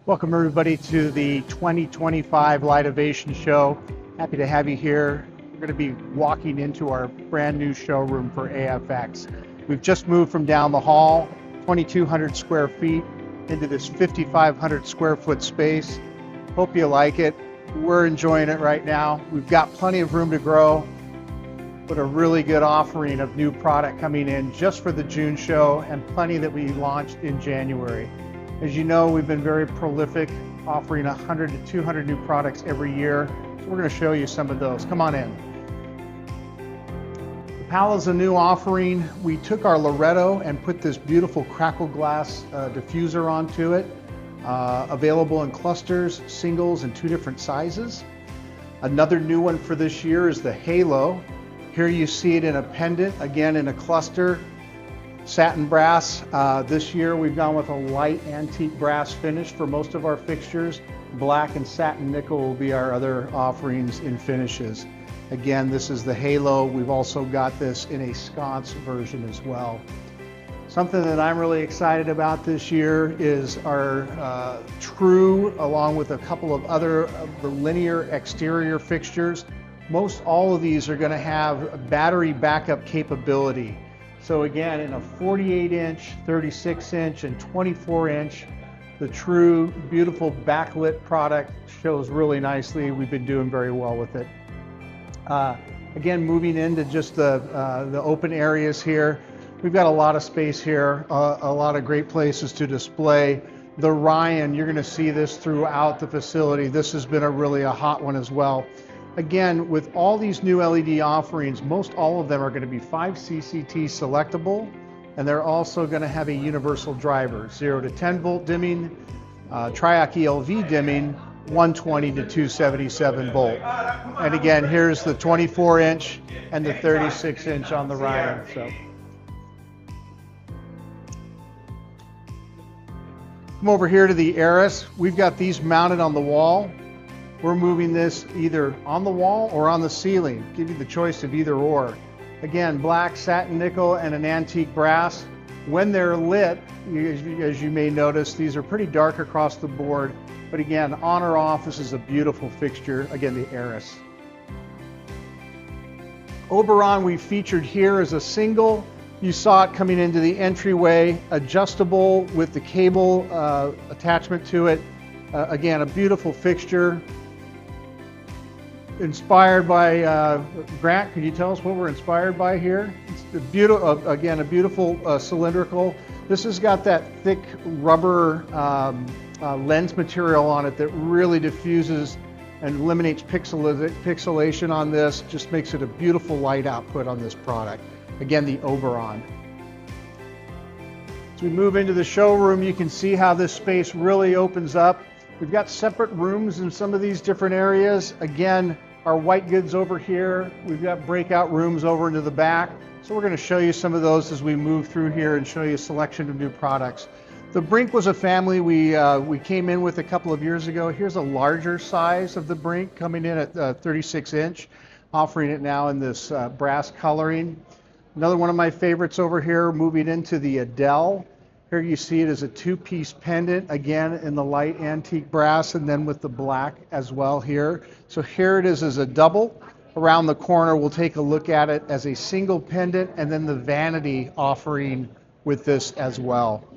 Welcome everybody to the 2025 Lightovation show. Happy to have you here. We're going to be walking into our brand new showroom for AFX. We've just moved from down the hall, 2,200 square feet, into this 5,500 square foot space. Hope you like it. We're enjoying it right now. We've got plenty of room to grow, but a really good offering of new product coming in just for the June show, and plenty that we launched in January. As you know, we've been very prolific, offering 100 to 200 new products every year. So we're going to show you some of those. Come on in. The PAL is a new offering. We took our Loretto and put this beautiful crackle glass diffuser onto it. Available in clusters, singles, and 2 different sizes. Another new one for this year is the Halo. Here you see it in a pendant, again in a cluster. Satin brass. This year we've gone with a light antique brass finish for most of our fixtures. Black and satin nickel will be our other offerings in finishes. Again, this is the Halo. We've also got this in a sconce version as well. Something that I'm really excited about this year is our True, along with a couple of other of the linear exterior fixtures. Most all of these are going to have battery backup capability. So again, in a 48-inch, 36-inch, and 24-inch, the True beautiful backlit product shows really nicely. We've been doing very well with it. Again, moving into just the open areas here, we've got a lot of space here, a lot of great places to display. The Ryan, you're going to see this throughout the facility. This has been really a hot one as well. Again, with all these new LED offerings, most all of them are going to be 5 CCT selectable, and they're also going to have a universal driver, 0 to 10 volt dimming, Triac ELV dimming, 120 to 277 volt. And again, here's the 24-inch and the 36-inch on the Ryan. So come over here to the Eris. We've got these mounted on the wall. We're moving this either on the wall or on the ceiling. Give you the choice of either or. Again, black, satin nickel, and an antique brass. When they're lit, as you may notice, these are pretty dark across the board. But again, on or off, this is a beautiful fixture. Again, the Eris. Oberon we featured here as a single. You saw it coming into the entryway, adjustable with the cable attachment to it. Again, a beautiful fixture. Inspired by, Grant, can you tell us what we're inspired by here? It's a beautiful, again, a beautiful cylindrical. This has got that thick rubber lens material on it that really diffuses and eliminates pixelation on this. Just makes it a beautiful light output on this product. Again, the Oberon. As we move into the showroom, you can see how this space really opens up. We've got separate rooms in some of these different areas. Again, our white goods over here. We've got breakout rooms over into the back. So we're going to show you some of those as we move through here and show you a selection of new products. The Brink was a family we came in with a couple of years ago. Here's a larger size of the Brink coming in at 36-inch, offering it now in this brass coloring. Another one of my favorites over here, moving into the Adele. Here you see it as a 2-piece pendant, again in the light antique brass and then with the black as well here. So here it is as a double. Around the corner we'll take a look at it as a single pendant, and then the vanity offering with this as well.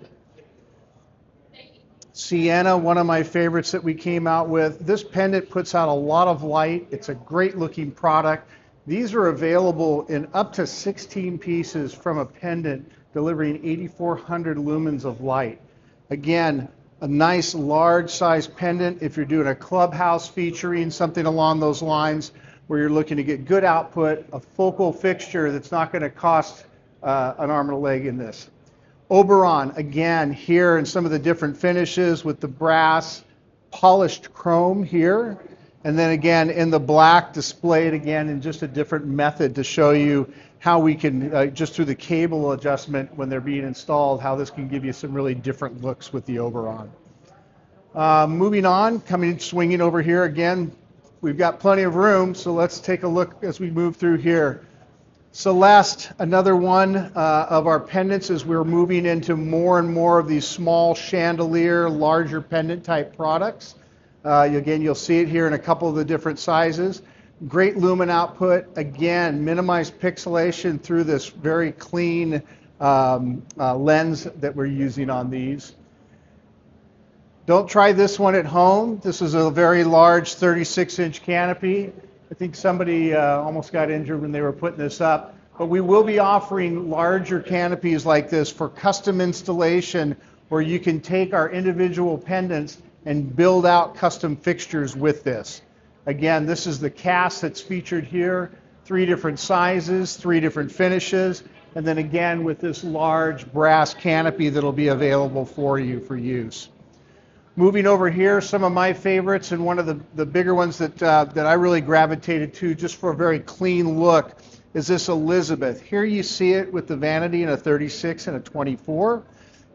Sienna, one of my favorites that we came out with. This pendant puts out a lot of light. It's a great looking product. These are available in up to 16 pieces from a pendant, delivering 8,400 lumens of light. Again, a nice large size pendant if you're doing a clubhouse featuring something along those lines where you're looking to get good output, a focal fixture that's not going to cost an arm and a leg in this. Oberon, again, here in some of the different finishes with the brass, polished chrome here, and then again in the black, displayed again in just a different method to show you how we can, just through the cable adjustment when they're being installed, how this can give you some really different looks with the Oberon. Moving on, swinging over here again, we've got plenty of room, so let's take a look as we move through here. Celeste, another one of our pendants, as we're moving into more and more of these small chandelier, larger pendant type products. Again, you'll see it here in a couple of the different sizes. Great lumen output. Again, minimized pixelation through this very clean lens that we're using on these. Don't try this one at home. This is a very large 36-inch canopy. I think somebody almost got injured when they were putting this up. But we will be offering larger canopies like this for custom installation, where you can take our individual pendants and build out custom fixtures with this. Again, this is the cast that's featured here. 3 different sizes, 3 different finishes, and then again with this large brass canopy that'll be available for you for use. Moving over here, some of my favorites, and one of the bigger ones that I really gravitated to just for a very clean look is this Elizabeth. Here you see it with the vanity in a 36 and a 24.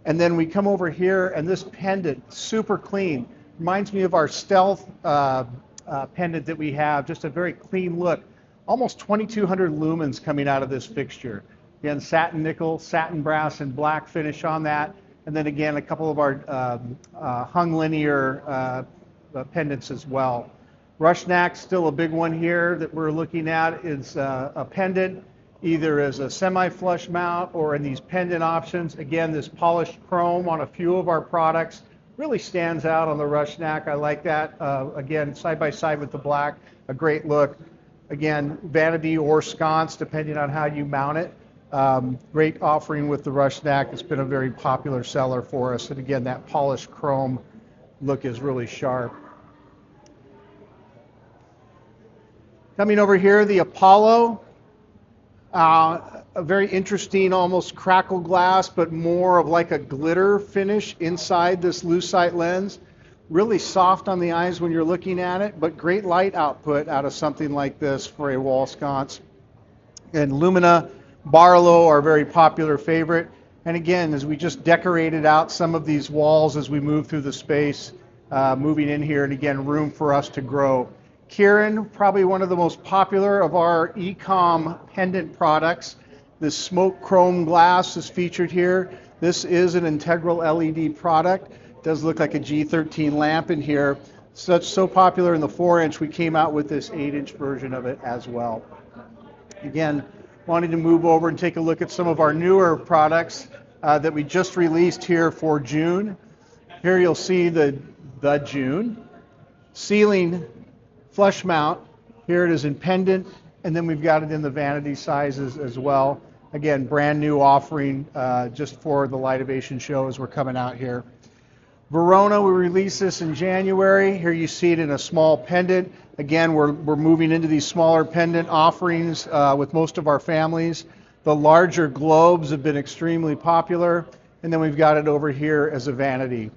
And then we come over here, and this pendant, super clean. Reminds me of our Stealth pendant that we have, just a very clean look. Almost 2,200 lumens coming out of this fixture. Again, satin nickel, satin brass, and black finish on that. And then again, a couple of our hung linear pendants as well. Rushnack, still a big one here that we're looking at, is a pendant, either as a semi-flush mount or in these pendant options. Again, this polished chrome on a few of our products really stands out on the Rushnack. I like that. Again, side by side with the black, a great look. Again, vanity or sconce, depending on how you mount it. Great offering with the Rushnack. It's been a very popular seller for us. And again, that polished chrome look is really sharp. Coming over here, the Apollo. A very interesting, almost crackle glass, but more of like a glitter finish inside this lucite lens. Really soft on the eyes when you're looking at it, but great light output out of something like this for a wall sconce. And Lumina Barlow are a very popular favorite. And again, as we just decorated out some of these walls as we move through the space, moving in here, and again, room for us to grow. Kieran, probably one of the most popular of our e-com pendant products. This smoke chrome glass is featured here. This is an integral LED product. It does look like a G13 lamp in here. So popular in the 4-inch, we came out with this 8-inch version of it as well. Again, wanting to move over and take a look at some of our newer products that we just released here for June. Here you'll see the June ceiling flush mount. Here it is in pendant, and then we've got it in the vanity sizes as well. Again, brand new offering just for the Lightovation show as we're coming out here. Verona, we released this in January. Here you see it in a small pendant. Again, we're moving into these smaller pendant offerings with most of our families. The larger globes have been extremely popular, and then we've got it over here as a vanity.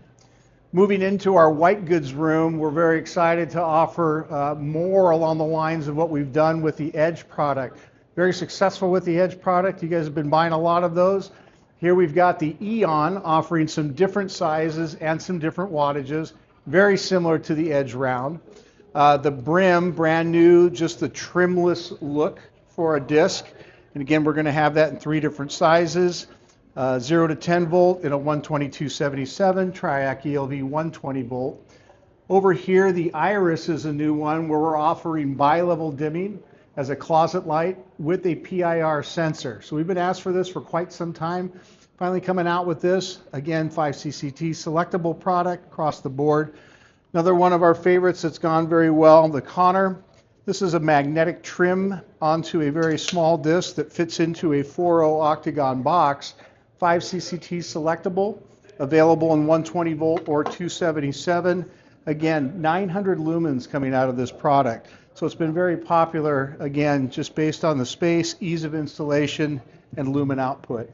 Moving into our white goods room, we're very excited to offer more along the lines of what we've done with the Edge product. Very successful with the Edge product. You guys have been buying a lot of those. Here we've got the Eon offering some different sizes and some different wattages, very similar to the Edge round. The Brim, brand new, just the trimless look for a disc. And again, we're going to have that in 3 different sizes. 0 to 10 volt in a 12277, Triac ELV 120 volt. Over here, the Iris is a new one where we're offering bi-level dimming as a closet light with a PIR sensor. So we've been asked for this for quite some time. Finally coming out with this. Again, 5CCT selectable product across the board. Another one of our favorites that's gone very well, the Connor. This is a magnetic trim onto a very small disc that fits into a 4.0 octagon box. 5CCT selectable, available in 120 volt or 277. Again, 900 lumens coming out of this product. So it's been very popular, again, just based on the space, ease of installation, and lumen output.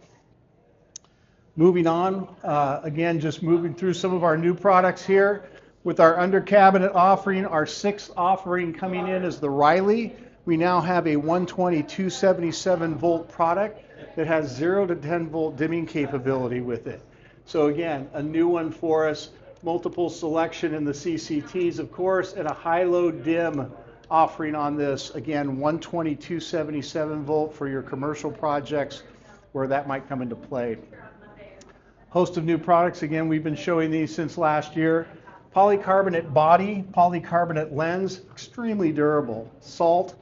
Moving on, again, just moving through some of our new products here. With our under cabinet offering, our 6th offering coming in is the Riley. We now have a 120 277 volt product that has 0 to 10 volt dimming capability with it. So again, a new one for us, multiple selection in the CCTs, of course, and a high-low dim offering on this. Again, 120, 277 volt for your commercial projects where that might come into play. Host of new products. Again, we've been showing these since last year. Polycarbonate body, polycarbonate lens, extremely durable. Salt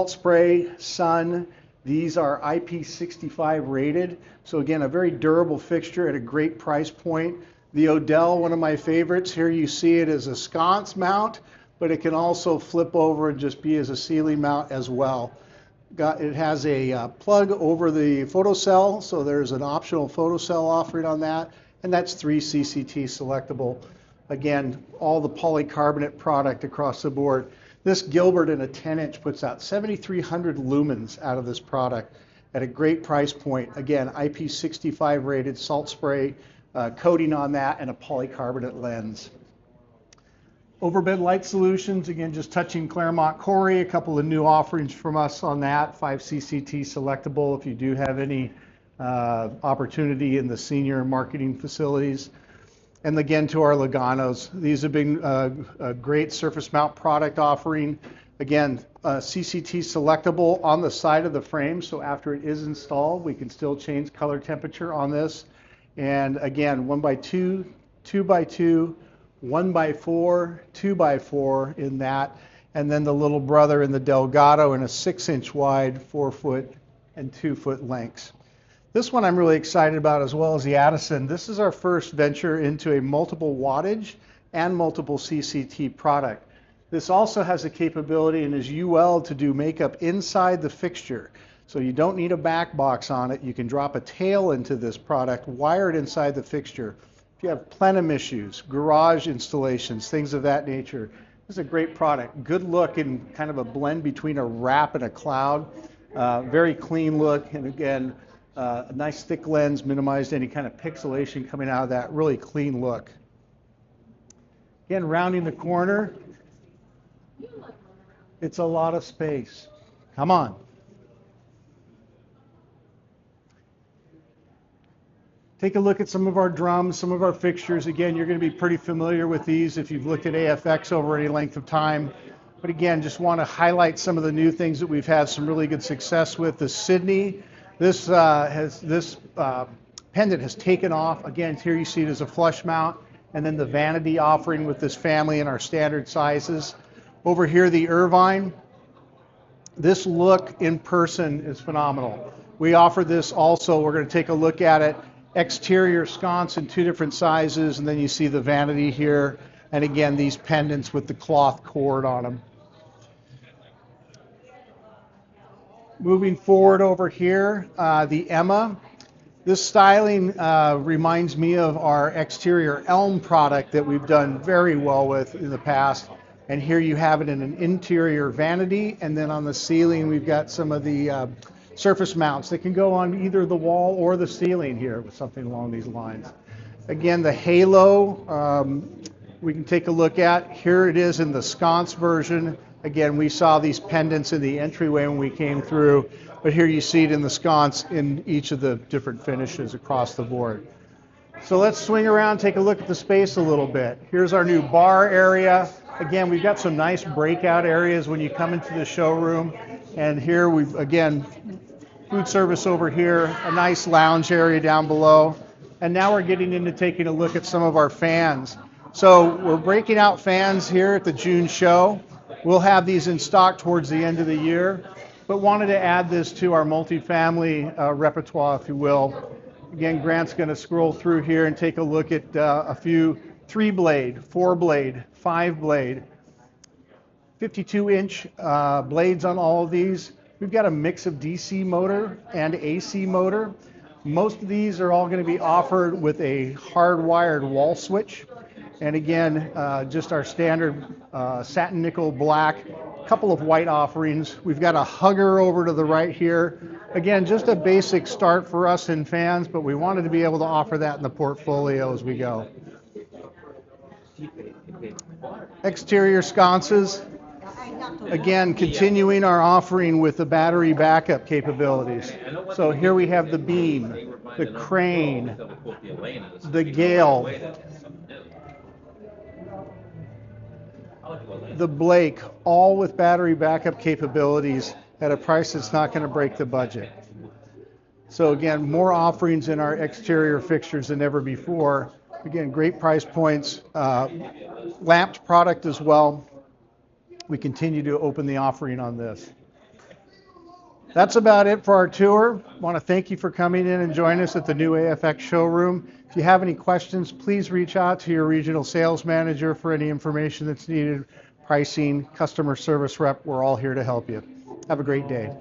spray, sun. These are IP65 rated. So again, a very durable fixture at a great price point. The Odell, one of my favorites. Here you see it as a sconce mount, but it can also flip over and just be as a ceiling mount as well. It has a plug over the photocell, so there's an optional photocell offering on that, and that's 3 CCT selectable. Again, all the polycarbonate product across the board. This Gilbert in a 10-inch puts out 7,300 lumens out of this product at a great price point. Again, IP65 rated salt spray coating on that and a polycarbonate lens. Overbed light solutions, again, just touching Claremont Corey, a couple of new offerings from us on that, 5 CCT selectable if you do have any opportunity in the senior marketing facilities. And again, to our Laganos, these have been a great surface mount product offering. Again, CCT selectable on the side of the frame, so after it is installed, we can still change color temperature on this. And again, 1x2, 2x2, 1x4, 2x4 in that, and then the little brother in the Delgado in a 6-inch wide, 4-foot and 2-foot lengths. This one I'm really excited about, as well as the Addison. This is our first venture into a multiple wattage and multiple CCT product. This also has the capability and is UL to do makeup inside the fixture. So you don't need a back box on it. You can drop a tail into this product, wire it inside the fixture. If you have plenum issues, garage installations, things of that nature, this is a great product. Good look and kind of a blend between a wrap and a cloud. Very clean look, and again, a nice thick lens, minimized any kind of pixelation coming out of that. Really clean look. Again, rounding the corner, it's a lot of space. Come on. Take a look at some of our drums, some of our fixtures. Again, you're going to be pretty familiar with these if you've looked at AFX over any length of time. But again, just want to highlight some of the new things that we've had some really good success with. The Sydney, this pendant has taken off. Again, here you see it as a flush mount. And then the vanity offering with this family in our standard sizes. Over here, the Irvine. This look in person is phenomenal. We offer this also. We're going to take a look at it. Exterior sconce in 2 different sizes, and then you see the vanity here, and again these pendants with the cloth cord on them. Moving forward over here, the Emma. This styling reminds me of our exterior elm product that we've done very well with in the past, and here you have it in an interior vanity, and then on the ceiling we've got some of the surface mounts that can go on either the wall or the ceiling here with something along these lines. Again, the halo we can take a look at. Here it is in the sconce version. Again, we saw these pendants in the entryway when we came through, but here you see it in the sconce in each of the different finishes across the board. So let's swing around, take a look at the space a little bit. Here's our new bar area. Again, we've got some nice breakout areas when you come into the showroom. And here we've, again, food service over here, a nice lounge area down below. And now we're getting into taking a look at some of our fans. So we're breaking out fans here at the June show. We'll have these in stock towards the end of the year, but wanted to add this to our multifamily repertoire, if you will. Again, Grant's going to scroll through here and take a look at a few 3-blade, 4-blade, 5-blade, 52-inch blades on all of these. We've got a mix of DC motor and AC motor. Most of these are all going to be offered with a hardwired wall switch. And again, just our standard satin nickel black, couple of white offerings. We've got a hugger over to the right here. Again, just a basic start for us in fans, but we wanted to be able to offer that in the portfolio as we go. Exterior sconces. Again, continuing our offering with the battery backup capabilities. So here we have the beam, the crane, the gale. the Blake, all with battery backup capabilities at a price that's not going to break the budget. So again, more offerings in our exterior fixtures than ever before. Again, great price points, lamped product as well. We continue to open the offering on this. That's about it for our tour. I want to thank you for coming in and joining us at the new AFX showroom. If you have any questions, please reach out to your regional sales manager for any information that's needed, pricing, customer service rep. We're all here to help you. Have a great day.